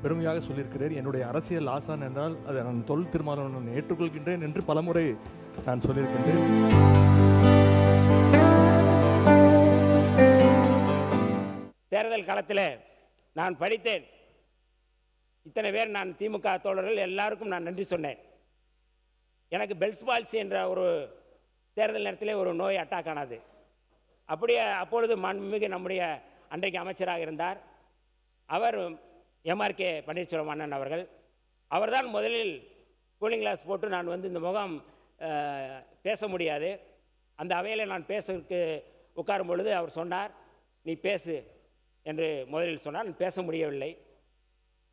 பெருமையாக சொல்லியிருக்கிறேன். என்னுடைய அரசியல் ஆசான் என்றால் அதை நான் தொல் திருமாவளவன் ஏற்றுக்கொள்கின்றேன் என்று பலமுறை நான் சொல்லியிருக்கின்றேன். தேர்தல் காலத்தில் நான் படித்தேன். இத்தனை பேர் நான் திமுக தோழர்கள் எல்லாருக்கும் நான் நன்றி சொன்னேன். எனக்கு பெல்ஸ் பால்சி என்ற ஒரு தேர்தல் நேரத்திலே ஒரு நோய் அட்டாக் ஆனது. அப்படியே அப்பொழுது மாண்புமிகு நம்முடைய அன்றைக்கு அமைச்சராக இருந்தார் அவர் எம்ஆர்கே பன்னீர்செல்வம் அண்ணன் அவர்கள். அவர்தான் முதலில் கூலிங் கிளாஸ் போட்டு நான் வந்து இந்த முகம் பேச முடியாது, அந்த அவையில் நான் பேசுறதுக்கு உட்காரும் பொழுது அவர் சொன்னார், நீ பேசு என்று முதலில் சொன்னார். நான் பேச முடியவில்லை.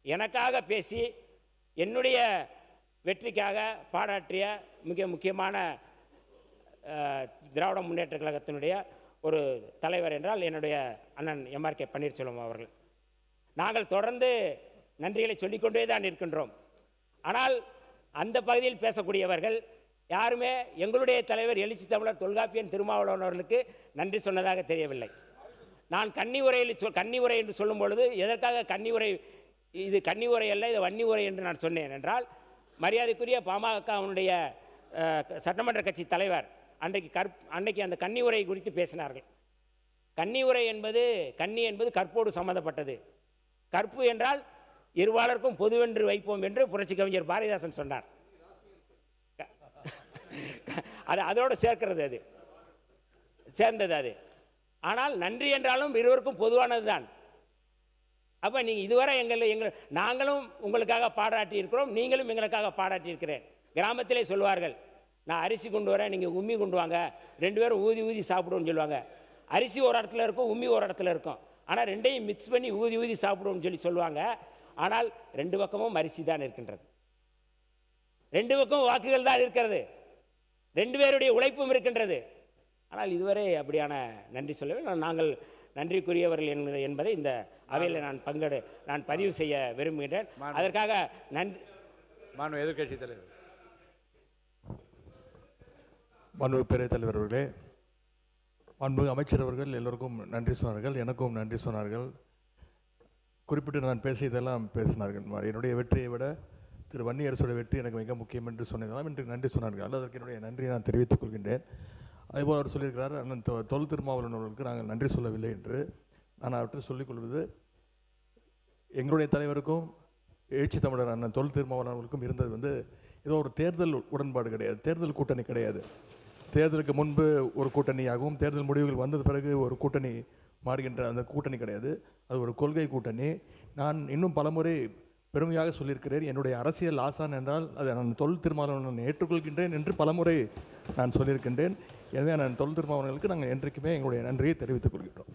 எனக்காக பேசி என்னுடைய வெற்றிக்காக பாராட்டிய மிக முக்கியமான திராவிட முன்னேற்ற கழகத்தினுடைய ஒரு தலைவர் என்றால் என்னுடைய அண்ணன் எம்ஆர்கே பன்னீர்செல்வம் அவர்கள். நாங்கள் தொடர்ந்து நன்றிகளை சொல்லிக்கொண்டே தான் இருக்கின்றோம். ஆனால் அந்த பகுதியில் பேசக்கூடியவர்கள் யாருமே எங்களுடைய தலைவர் எழுச்சி தமிழர் தொல்காப்பியன் திருமாவளவன் அவர்களுக்கு நன்றி சொன்னதாக தெரியவில்லை. நான் கன்னி உரை என்று சொல்லும் பொழுது எதற்காக கன்னி உரை, இது கன்னி உரை அல்ல, இது வன்னி உரை என்று நான் சொன்னேன் என்றால், மரியாதைக்குரிய பாமகவுடைய சட்டமன்ற கட்சி தலைவர் அன்றைக்கு அந்த கன்னி உரை குறித்து பேசினார்கள். கன்னி உரை என்பது கன்னி என்பது கற்போடு சம்பந்தப்பட்டது. கற்பு என்றால் இருவாளருக்கும் பொதுவென்று வைப்போம் என்று புரட்சி கவிஞர் பாரதிதாசன் சொன்னார். அதோடு சேர்க்கிறது, அது சேர்ந்தது அது. ஆனால் நன்றி என்றாலும் இருவருக்கும் பொதுவானது தான். அப்போ நீங்கள் இதுவரை நாங்களும் உங்களுக்காக பாராட்டி இருக்கிறோம், நீங்களும் எங்களுக்காக பாராட்டி இருக்கிறேன். கிராமத்திலே சொல்வார்கள், நான் அரிசி கொண்டு வரேன், நீங்கள் உம்மி கொண்டு வாங்க, ரெண்டு பேரும் ஊதி ஊதி சாப்பிடுவோம்னு சொல்லுவாங்க. அரிசி ஒரு இடத்துல இருக்கும், உம்மி ஒரு இடத்துல இருக்கும். ஆனால் ரெண்டையும் மிக்ஸ் பண்ணி ஊதி ஊதி சாப்பிடுவோம்னு சொல்லுவாங்க. ஆனால் ரெண்டு பக்கமும் அரிசி தான் இருக்கின்றது, ரெண்டு பக்கமும் வாக்குகள் தான் இருக்கிறது, ரெண்டு பேருடைய உழைப்பும் இருக்கின்றது. ஆனால் இதுவரை அப்படியான நன்றி சொல்லவே நாங்கள் நன்றிக்குரியவர்கள் என்பதை இந்த அவையில் நான் பதிவு செய்ய விரும்புகின்றேன். அதற்காக நன்றி. எதிர்கட்சி தலைவர் மாண்புமிகு பேரவைத் தலைவர் அவர்களே, மாண்புமிகு அமைச்சர் அவர்கள் எல்லோருக்கும் நன்றி சொன்னார்கள், எனக்கும் நன்றி சொன்னார்கள். குறிப்பிட்டு நான் பேசியதெல்லாம் பேசினார்கள். என்னுடைய வெற்றியை விட திரு வன்னியரசுடைய வெற்றி எனக்கு மிக முக்கியம் என்று சொன்னதெல்லாம் இன்று நன்றி சொன்னார்கள். அதற்கு என்னுடைய நன்றியை நான் தெரிவித்துக் கொள்கின்றேன். அதேபோல் அவர் சொல்லியிருக்கிறார், அண்ணன் தொல் திருமாவளவன் அவர்களுக்கு நாங்கள் நன்றி சொல்லவில்லை என்று. நான் அவற்றை சொல்லிக் கொள்வது, எங்களுடைய தலைவருக்கும் எழுச்சி தமிழர் அண்ணன் தொல் திருமாவளவன் அவர்களுக்கும் இருந்தது வந்து ஏதோ ஒரு தேர்தல் உடன்பாடு கிடையாது, தேர்தல் கூட்டணி கிடையாது. தேர்தலுக்கு முன்பு ஒரு கூட்டணியாகவும் தேர்தல் முடிவுகள் வந்தது பிறகு ஒரு கூட்டணி மாறுகின்ற அந்த கூட்டணி கிடையாது. அது ஒரு கொள்கை கூட்டணி. நான் இன்னும் பலமுறை பெருமையாக சொல்லியிருக்கிறேன், என்னுடைய அரசியல் ஆசான் என்றால் அதை நான் தொல் திருமாவளவன் ஏற்றுக்கொள்கின்றேன் என்று பலமுறை நான் சொல்லியிருக்கின்றேன். எனவே நான் தொல் திருமாவளவனுக்கு நாங்கள் என்றைக்குமே எங்களுடைய நன்றியை தெரிவித்துக் கொள்கின்றோம்.